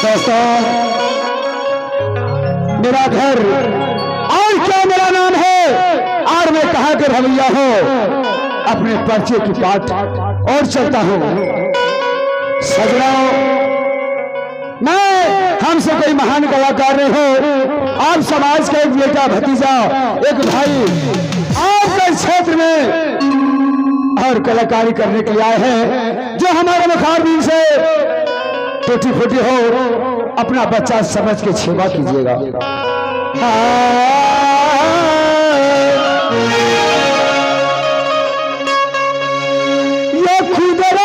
दोस्तों, मेरा घर और क्या मेरा नाम है और मैं कहाँ के रवैया हो, अपने पर्चे की बात और चलता हूँ। सजनाओ, मैं हमसे कोई महान कलाकार नहीं हूँ। आप समाज का एक बेटा, भतीजा, एक भाई आपके क्षेत्र में और कलाकारी करने के लिए आए हैं। जो हमारे मुखारबिन से टूटी फूटी हो, अपना बच्चा समझ के सेवा कीजिएगा। ये खुदरा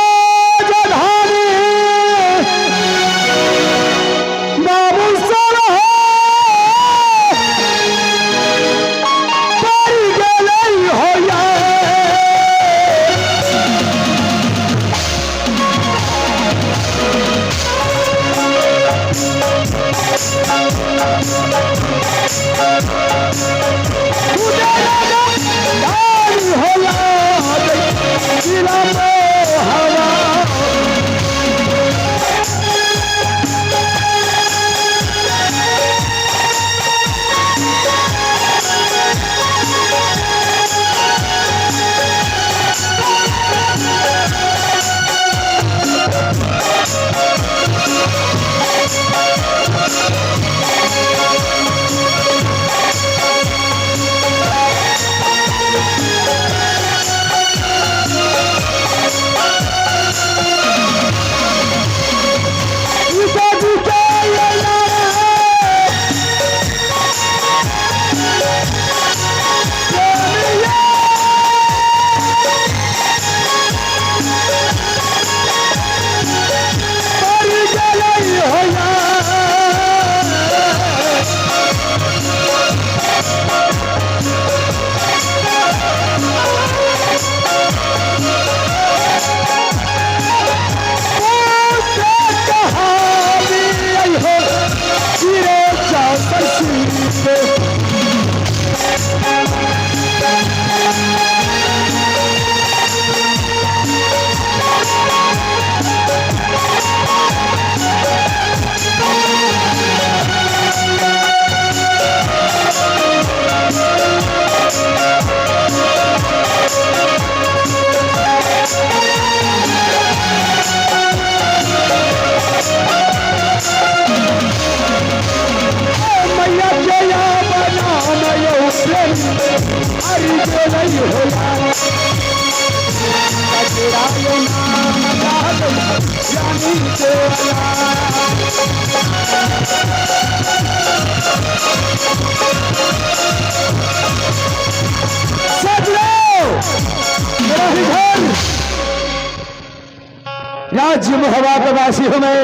राज्य महोबा का वासी हूं मैं।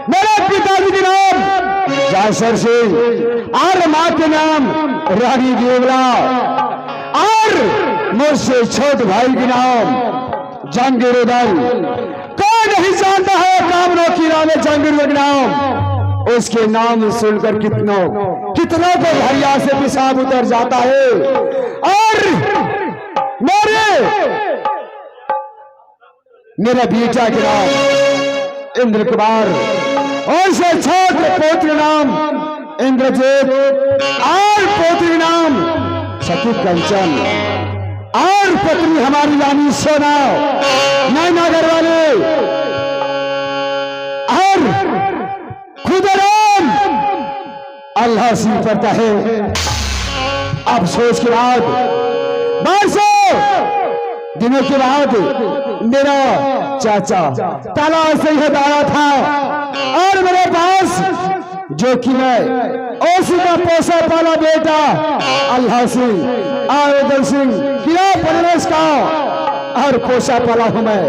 मेरे पिताजी के नाम जासर सिंह और मां के नाम रानी देवला और मुझसे छोटे भाई के नाम जहांगीर उदल। कौन नहीं जानता है कामनों की राम जहांगीर के नाम। उसके नाम सुनकर कितनों को भरिया से पेशाब उतर जाता है। और मेरे बेटा के नाम इंद्र कुमार और से छोटे पोत्र नाम इंद्रजीत और पोत्री नाम सती कंचन और पत्नी हमारी रानी सोना नैनागर वाले और खुदराम अल्लाह सिंह पड़ता है। अफसोस के बाद बरसों दिनों के बाद मेरा चाचा तालाब से ही दारा था और मेरे पास जो कि मैं उसी का पोसा पाला बेटा अल्लाह सिंह आवेदन सिंह किया परिवेश का और पोसा पाला हूं मैं।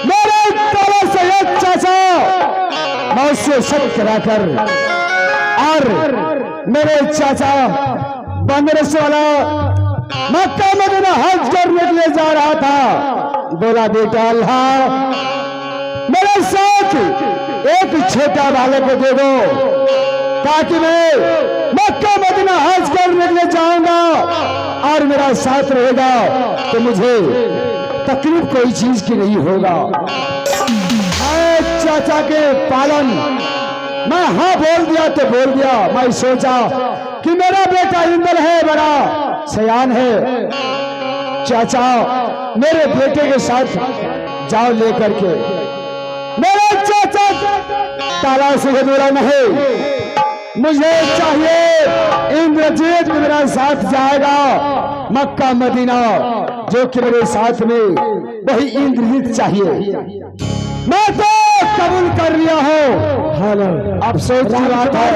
मेरे ताला से एक चाचा मौत से शक कराकर और मेरे चाचा बंदरस वाला मक्का मदीना हज करने के लिए जा रहा था। बोला बेटा अल्लाह मेरे साथ एक छोटा बालक को दे दो ताकि मैं मक्का मदीना हज करने के लिए जाऊंगा और मेरा साथ रहेगा तो मुझे तकलीफ कोई चीज की नहीं होगा। चाचा के पालन मैं हाँ बोल दिया तो बोल दिया। मैं सोचा कि मेरा बेटा इंद्र है, बड़ा सयान है, चाचा मेरे बेटे के साथ जाओ लेकर के। मेरा चाचा ताला से दूरा नहीं, मुझे चाहिए इंद्रजीत मेरा साथ जाएगा मक्का मदीना, जो कि मेरे साथ में वही इंद्रजीत चाहिए। मैं तो कबूल कर लिया हूँ। हेलो अब सोच बात है,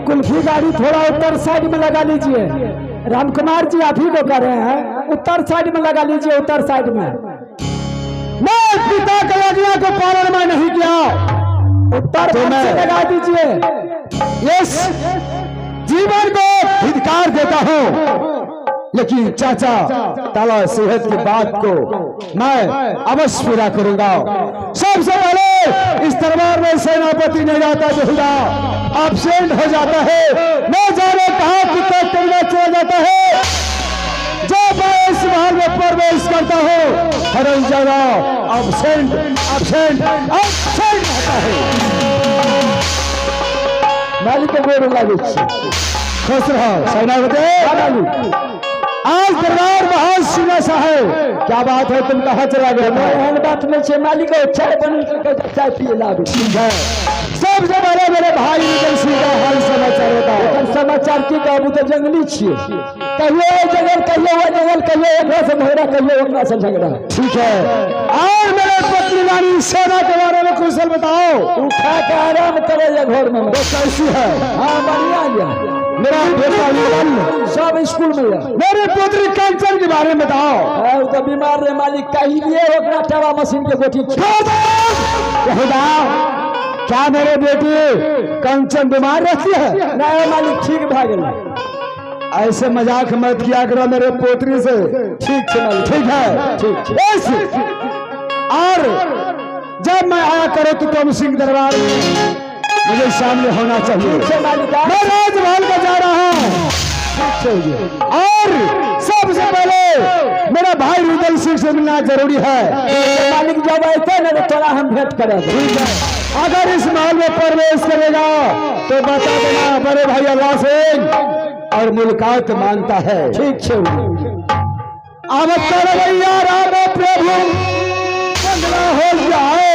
कुल्फी गाड़ी थोड़ा उत्तर साइड में लगा लीजिए। रामकुमार जी आप ही को कर रहे हैं, उत्तर साइड में लगा लीजिए, उत्तर साइड में। मैं पिता की आज्ञा को पालन में नहीं किया, उत्तर तो में लगा दीजिए। इस जीवन को धिक्कार देता हूँ, लेकिन चाचा ताला सेहत की बात को मैं अवश्य पूरा करूंगा। सबसे पहले इस दरबार में सेनापति नहीं जाता, बेहुदा एब्सेंट हो जाता है, न जाने कहां कितना करना चला जाता है। जब मैं इस महल में प्रवेश करता हूँ हर जगह एब्सेंट एब्सेंट एब्सेंट होता है। मालिक को बोल लगे खुश रहो सेनापति। आज दरबार बहुत सुना सा है, क्या बात है, तुम कहाँ चला गए? बात में से मालिक को चाय बन चाय पिए ला। ठीक है, सबसे पहले मेरे भाई सिंह का हाल समाचार होता है। समाचार की कहूँ तो जंगली छे, कहिए जंगल, कहिए वो जंगल, कहिए एक से झगड़ा, कहिए एक से झगड़ा। ठीक है, और मेरे पत्नी रानी सेना के बारे में कुशल बताओ। उठा के आराम करे घर में कैसी है? हाँ बढ़िया, मेरा बेटा सब स्कूल में है। मेरे पुत्री कंचन के बारे में बताओ। तो बीमार रे मालिक, कहीं लिए टवा मशीन के गोटी। क्या मेरे बेटी कंचन बीमार रहती है? नहीं मालिक, ठीक भाग। ऐसे मजाक मत किया करो मेरे पोत्री से। ठीक है, ठीक है, ठीक। और जब मैं आया करो तो तुम सिंह दरबार में मुझे सामने होना चाहिए। मैं राजमहल का जा रहा हूँ और सबसे पहले मेरा भाई रुदल सिंह से मिलना जरूरी है। मालिक जब आते ना तो थोड़ा हम भेंट करेंगे। ठीक है, अगर इस महल में प्रवेश करेगा तो बता देना बड़े भाई अल्लाह सिंह और मुलाकात मानता है। ठीक है, अब भैया राम प्रभु बंगला हो जाए।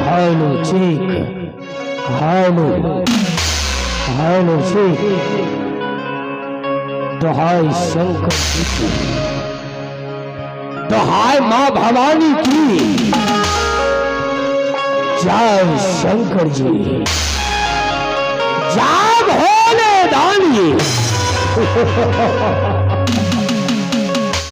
हेलो चीक, हेलो हेलो चीक, दुहाई शंकर जी की, दुहाई माँ भवानी की, जय शंकर जी, जय भोले दानी।